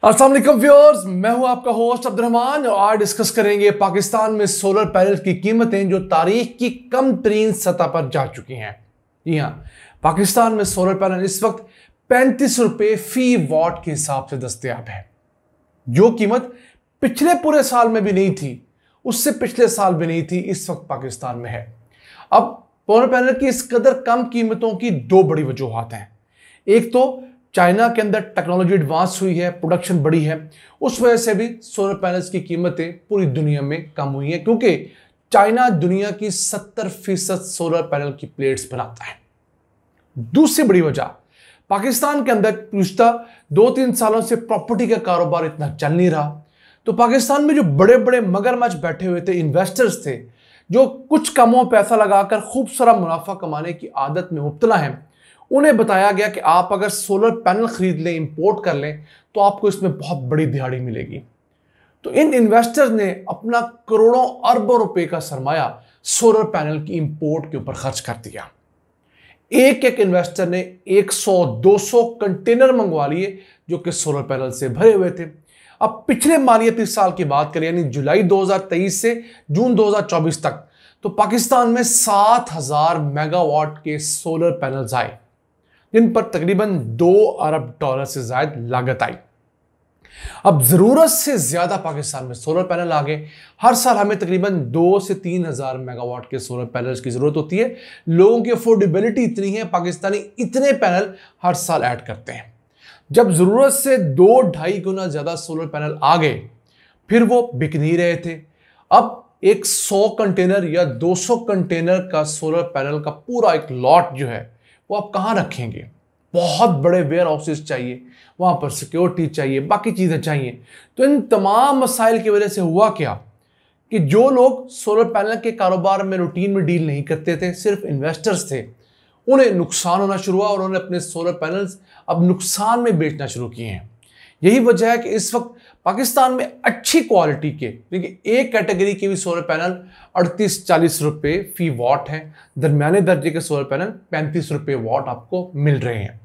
अस्सलाम वालेकुम व्यूअर्स, मैं हूं आपका होस्ट अब्दुर्रहमान और आज डिस्कस करेंगे पाकिस्तान में सोलर पैनल की कीमतें जो तारीख की कम तरीन सतह पर जा चुकी हैं। जी हां, पाकिस्तान में सोलर पैनल इस वक्त 35 रुपए फी वॉट के हिसाब से दस्तयाब है। जो कीमत पिछले पूरे साल में भी नहीं थी, उससे पिछले साल भी नहीं थी, इस वक्त पाकिस्तान में है। अब सोलर पैनल की इस कदर कम कीमतों की दो बड़ी वजूहात हैं। एक तो चाइना के अंदर टेक्नोलॉजी एडवांस हुई है, प्रोडक्शन बढ़ी है, उस वजह से भी सोलर पैनल्स की कीमतें पूरी दुनिया में कम हुई हैं, क्योंकि चाइना दुनिया की 70% सोलर पैनल की प्लेट्स बनाता है। दूसरी बड़ी वजह, पाकिस्तान के अंदर पिछले 2-3 सालों से प्रॉपर्टी का कारोबार इतना चल नहीं रहा, तो पाकिस्तान में जो बड़े बड़े मगरमच्छ बैठे हुए थे, इन्वेस्टर्स थे, जो कुछ कमों में पैसा लगाकर खूब सारा मुनाफा कमाने की आदत में मुब्तला हैं, उन्हें बताया गया कि आप अगर सोलर पैनल खरीद लें, इंपोर्ट कर लें, तो आपको इसमें बहुत बड़ी दिहाड़ी मिलेगी। तो इन इन्वेस्टर्स ने अपना करोड़ों अरबों रुपए का सरमाया सोलर पैनल की इंपोर्ट के ऊपर खर्च कर दिया। एक एक इन्वेस्टर ने 100-200 कंटेनर मंगवा लिए जो कि सोलर पैनल से भरे हुए थे। अब पिछले मालियाती साल की बात करें, यानी जुलाई 2023 से जून 2024 तक, तो पाकिस्तान में 7,000 मेगावाट के सोलर पैनल्स आए, जिन पर तकरीबन $2 अरब से ज्यादा लागत आई। अब जरूरत से ज्यादा पाकिस्तान में सोलर पैनल आ गए। हर साल हमें तकरीबन 2 से 3,000 मेगावाट के सोलर पैनल्स की जरूरत होती है। लोगों की अफोर्डेबिलिटी इतनी है, पाकिस्तानी इतने पैनल हर साल ऐड करते हैं। जब जरूरत से 2-2.5 गुना ज्यादा सोलर पैनल आ गए, फिर वो बिक नहीं रहे थे। अब एक 100 कंटेनर या 200 कंटेनर का सोलर पैनल का पूरा एक लॉट जो है, वो आप कहां रखेंगे? बहुत बड़े वेयर हाउसेस चाहिए, वहां पर सिक्योरिटी चाहिए, बाकी चीजें चाहिए। तो इन तमाम मसाइल की वजह से हुआ क्या कि जो लोग सोलर पैनल के कारोबार में रूटीन में डील नहीं करते थे, सिर्फ इन्वेस्टर्स थे, उन्हें नुकसान होना शुरू हुआ और उन्होंने अपने सोलर पैनल्स अब नुकसान में बेचना शुरू किए हैं। यही वजह है कि इस वक्त पाकिस्तान में अच्छी क्वालिटी के, देखिए एक कैटेगरी के भी सोलर पैनल 38-40 रुपए फी वॉट है, दरमियाने दर्जे के सोलर पैनल 35 रुपए वॉट आपको मिल रहे हैं।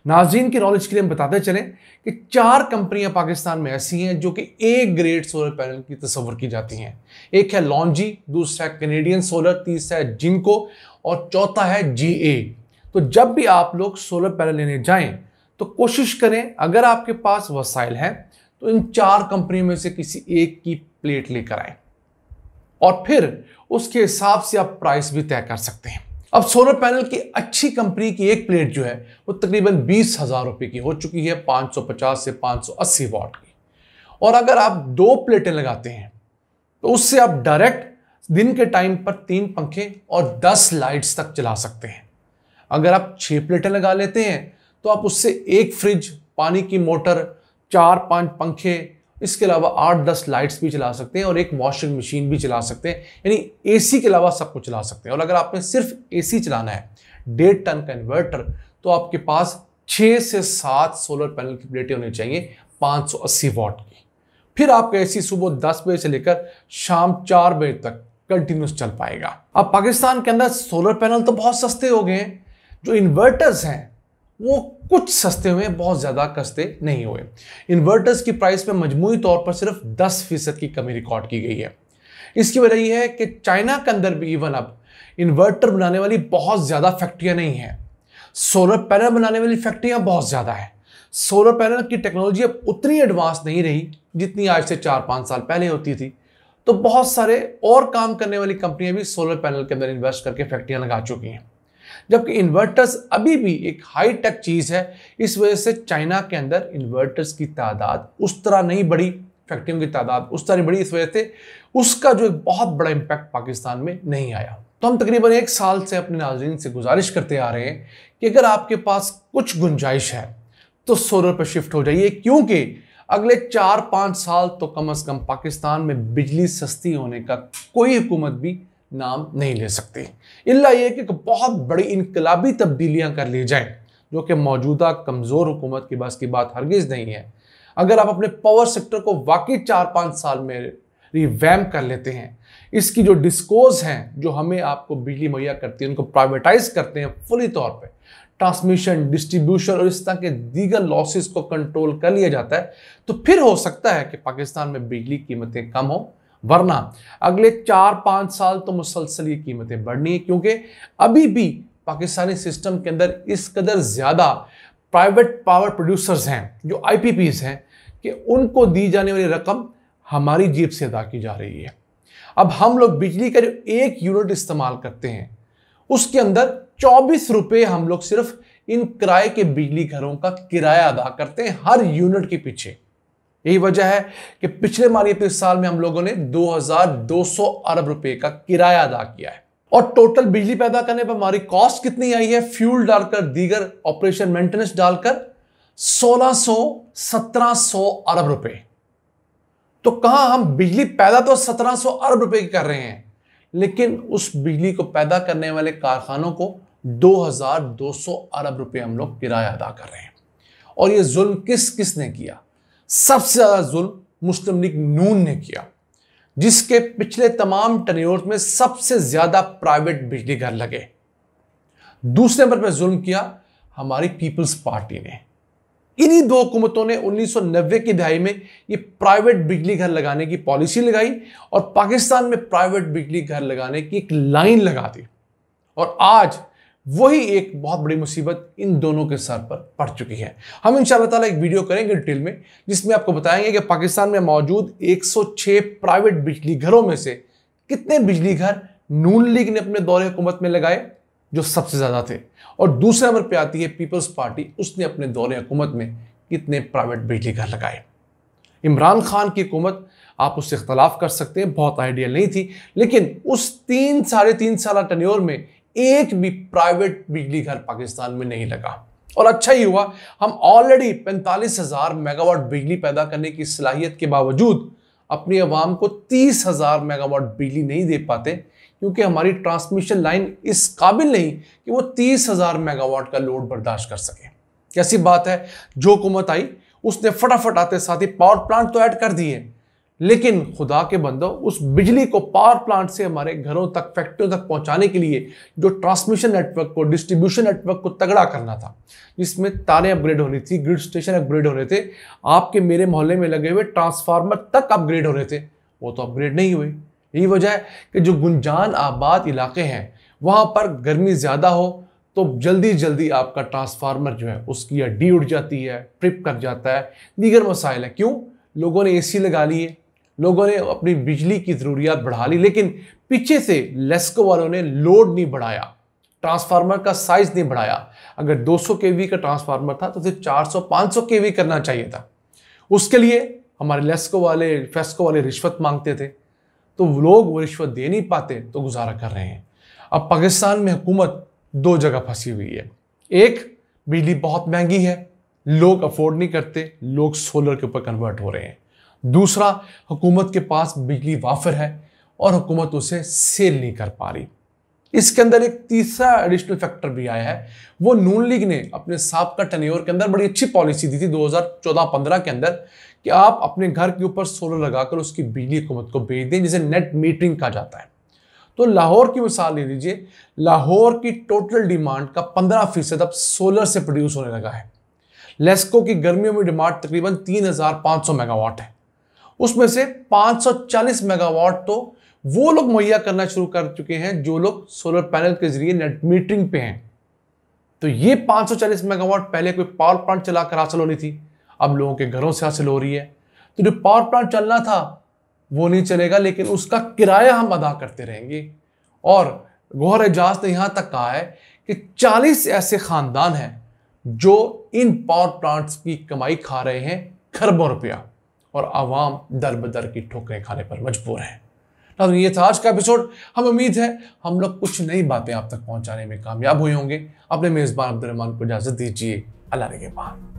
नाज़रीन की नॉलेज के लिए हम बताते चलें कि 4 कंपनियां पाकिस्तान में ऐसी हैं जो कि ए ग्रेड सोलर पैनल की तस्वर की जाती हैं। एक है लॉन्जी, दूसरा है कैनेडियन सोलर, तीसरा है जिनको और चौथा है जीए। तो जब भी आप लोग सोलर पैनल लेने जाएं तो कोशिश करें, अगर आपके पास वसाइल हैं, तो इन 4 कंपनियों में से किसी एक की प्लेट लेकर आए और फिर उसके हिसाब से आप प्राइस भी तय कर सकते हैं। अब सोलर पैनल की अच्छी कंपनी की एक प्लेट जो है वो तकरीबन 20,000 रुपए की हो चुकी है, 550 से 580 वॉट की। और अगर आप 2 प्लेटें लगाते हैं तो उससे आप डायरेक्ट दिन के टाइम पर 3 पंखे और 10 लाइट्स तक चला सकते हैं। अगर आप 6 प्लेटें लगा लेते हैं तो आप उससे 1 फ्रिज, पानी की मोटर, 4-5 पंखे, इसके अलावा 8-10 लाइट्स भी चला सकते हैं और एक वॉशिंग मशीन भी चला सकते हैं, यानी एसी के अलावा सब कुछ चला सकते हैं। और अगर आपने सिर्फ एसी चलाना है, 1.5 टन का इन्वर्टर, तो आपके पास 6 से 7 सोलर पैनल की प्लेटें होनी चाहिए 580 वॉट की। फिर आपका एसी सुबह 10 बजे से लेकर शाम 4 बजे तक कंटिन्यूस चल पाएगा। अब पाकिस्तान के अंदर सोलर पैनल तो बहुत सस्ते हो गए हैं, जो इन्वर्टर्स हैं वो कुछ सस्ते हुए, बहुत ज्यादा सस्ते नहीं हुए। इन्वर्टर्स की प्राइस में मजमूई तौर पर सिर्फ 10% की कमी रिकॉर्ड की गई है। इसकी वजह यह है कि चाइना के अंदर भी इवन अब इन्वर्टर बनाने वाली बहुत ज्यादा फैक्ट्रियां नहीं हैं, सोलर पैनल बनाने वाली फैक्ट्रियां बहुत ज्यादा है। सोलर पैनल की टेक्नोलॉजी अब उतनी एडवांस नहीं रही जितनी आज से 4-5 साल पहले होती थी। तो बहुत सारे और काम करने वाली कंपनियां भी सोलर पैनल के अंदर इन्वेस्ट करके फैक्ट्रियां लगा चुकी हैं, जबकि इन्वर्टर्स अभी भी एक हाई टेक चीज है। इस वजह से चाइना के अंदर इन्वर्टर्स की तादाद उस तरह नहीं बढ़ी, फैक्ट्रियों की तादाद उस तरह नहीं बढ़ी, इस वजह से उसका जो एक बहुत बड़ा इंपैक्ट पाकिस्तान में नहीं आया। तो हम तकरीबन 1 साल से अपने नाज़रीन से गुजारिश करते आ रहे हैं कि अगर आपके पास कुछ गुंजाइश है तो सोलर पर शिफ्ट हो जाइए, क्योंकि अगले 4-5 साल तो कम से कम पाकिस्तान में बिजली सस्ती होने का कोई हुकूमत भी नाम नहीं ले सकती, इल्ला ये कि बहुत बड़ी इनकलाबी तब्दीलियां कर ली जाएं, जो कि मौजूदा कमज़ोर हुकूमत की बस की बात हरगिज़ नहीं है। अगर आप अपने पावर सेक्टर को वाकई 4-5 साल में रिवैम्प कर लेते हैं, इसकी जो डिस्कोज हैं जो हमें आपको बिजली मुहैया करती है उनको प्राइवेटाइज करते हैं फुली तौर पे, ट्रांसमिशन, डिस्ट्रीब्यूशन और इस तरह के दीगर लॉसेस को कंट्रोल कर लिया जाता है, तो फिर हो सकता है कि पाकिस्तान में बिजली कीमतें कम हो। वरना अगले 4-5 साल तो मुसलसल ये कीमतें बढ़नी है, क्योंकि अभी भी पाकिस्तानी सिस्टम के अंदर इस कदर ज्यादा प्राइवेट पावर प्रोड्यूसर्स हैं जो IPPs हैं कि उनको दी जाने वाली रकम हमारी जेब से अदा की जा रही है। अब हम लोग बिजली का जो 1 यूनिट इस्तेमाल करते हैं उसके अंदर 24 रुपए हम लोग सिर्फ इन किराए के बिजली घरों का किराया अदा करते हैं हर यूनिट के पीछे। यही वजह है कि पिछले मालियाती साल में हम लोगों ने 2200 अरब रुपए का किराया अदा किया है। और टोटल बिजली पैदा करने पर हमारी कॉस्ट कितनी आई है, फ्यूल डालकर, दीगर ऑपरेशन मेंटेनेंस डालकर 1600-1700 अरब रुपए। तो कहां हम बिजली पैदा तो 1700 अरब रुपए की कर रहे हैं, लेकिन उस बिजली को पैदा करने वाले कारखानों को 2200 अरब रुपए हम लोग किराया अदा कर रहे हैं। और ये जुल्म किसने किया? सबसे ज्यादा जुल्म मुस्लिम लीग नून ने किया, जिसके पिछले तमाम टेन्योर में सबसे ज्यादा प्राइवेट बिजली घर लगे। दूसरे नंबर पर जुल्म किया हमारी पीपल्स पार्टी ने। इन्हीं दो हुकूमतों ने 1990 की दहाई में ये प्राइवेट बिजली घर लगाने की पॉलिसी लगाई और पाकिस्तान में प्राइवेट बिजली घर लगाने की एक लाइन लगा दी। और आज वही एक बहुत बड़ी मुसीबत इन दोनों के सर पर पड़ चुकी है। हम इंशाअल्लाह ताला एक वीडियो करेंगे डिटेल में, जिसमें आपको बताएंगे कि पाकिस्तान में मौजूद 106 प्राइवेट बिजली घरों में से कितने बिजली घर नून लीग ने अपने दौरे हुकूमत में लगाए, जो सबसे ज्यादा थे, और दूसरे नंबर पे आती है पीपल्स पार्टी, उसने अपने दौरे हुकूमत में कितने प्राइवेट बिजली घर लगाए। इमरान खान की हुकूमत, आप उससे इख्तलाफ कर सकते हैं, बहुत आइडियल नहीं थी, लेकिन उस 3-3.5 साल टेन्योर में एक भी प्राइवेट बिजली घर पाकिस्तान में नहीं लगा। और अच्छा ही हुआ, हम ऑलरेडी 45,000 मेगावाट बिजली पैदा करने की सलाहियत के बावजूद अपनी आवाम को 30,000 मेगावाट बिजली नहीं दे पाते, क्योंकि हमारी ट्रांसमिशन लाइन इस काबिल नहीं कि वो 30,000 मेगावाट का लोड बर्दाश्त कर सके। कैसी बात है, जो हुकूमत आई उसने फटाफट आते साथ ही पावर प्लांट तो ऐड कर दिए, लेकिन खुदा के बंदो, उस बिजली को पावर प्लांट से हमारे घरों तक, फैक्ट्रियों तक पहुंचाने के लिए जो ट्रांसमिशन नेटवर्क को, डिस्ट्रीब्यूशन नेटवर्क को तगड़ा करना था, जिसमें तारें अपग्रेड होनी थी, ग्रिड स्टेशन अपग्रेड हो रहे थे, आपके मेरे मोहल्ले में लगे हुए ट्रांसफार्मर तक अपग्रेड हो रहे थे, वो तो अपग्रेड नहीं हुए। यही वजह है कि जो गुंजान आबाद इलाके हैं वहां पर गर्मी ज्यादा हो तो जल्दी जल्दी आपका ट्रांसफार्मर जो है उसकी हड्डी उड़ जाती है, ट्रिप कर जाता है, दीगर मसाइल है। क्यों? लोगों ने AC लगा लिए, लोगों ने अपनी बिजली की जरूरियात बढ़ा ली, लेकिन पीछे से लेस्को वालों ने लोड नहीं बढ़ाया, ट्रांसफार्मर का साइज नहीं बढ़ाया। अगर 200 kV का ट्रांसफार्मर था तो फिर 400-500 kV करना चाहिए था। उसके लिए हमारे लेस्को वाले, फेस्को वाले रिश्वत मांगते थे, तो लोग वो रिश्वत दे नहीं पाते तो गुजारा कर रहे हैं। अब पाकिस्तान में हुकूमत 2 जगह फंसी हुई है। एक, बिजली बहुत महंगी है, लोग अफोर्ड नहीं करते, लोग सोलर के ऊपर कन्वर्ट हो रहे हैं। दूसरा, हुकूमत के पास बिजली वाफर है और हुकूमत उसे सेल नहीं कर पा रही। इसके अंदर एक तीसरा एडिशनल फैक्टर भी आया है। वो नून लीग ने अपने साबका टेन्योर के अंदर बड़ी अच्छी पॉलिसी दी थी 2014-15 के अंदर, कि आप अपने घर के ऊपर सोलर लगाकर उसकी बिजली हुकूमत को भेज दें, जिसे नेट मीटरिंग कहा जाता है। तो लाहौर की मिसाल ले लीजिए, लाहौर की टोटल डिमांड का 15% अब सोलर से प्रोड्यूस होने लगा है। लेस्को की गर्मियों में डिमांड तकरीबन 3,500 मेगावाट है, उसमें से 540 मेगावाट तो वो लोग मुहैया करना शुरू कर चुके हैं जो लोग सोलर पैनल के जरिए नेट मीटरिंग पे हैं। तो ये 540 मेगावाट पहले कोई पावर प्लांट चलाकर हासिल होनी थी, अब लोगों के घरों से हासिल हो रही है। तो जो पावर प्लांट चलना था वो नहीं चलेगा, लेकिन उसका किराया हम अदा करते रहेंगे। और गौहर एजाज ने यहां तक कहा है कि 40 ऐसे खानदान हैं जो इन पावर प्लांट्स की कमाई खा रहे हैं खरबों रुपया, और आवाम दर बदर की ठोकरें खाने पर मजबूर है। तो ये था आज का एपिसोड। हम उम्मीद है हम लोग कुछ नई बातें आप तक पहुंचाने में कामयाब हुए होंगे। अपने मेजबान अब्दुल रहमान को इजाजत दीजिए। अल्लाह ने के बाद।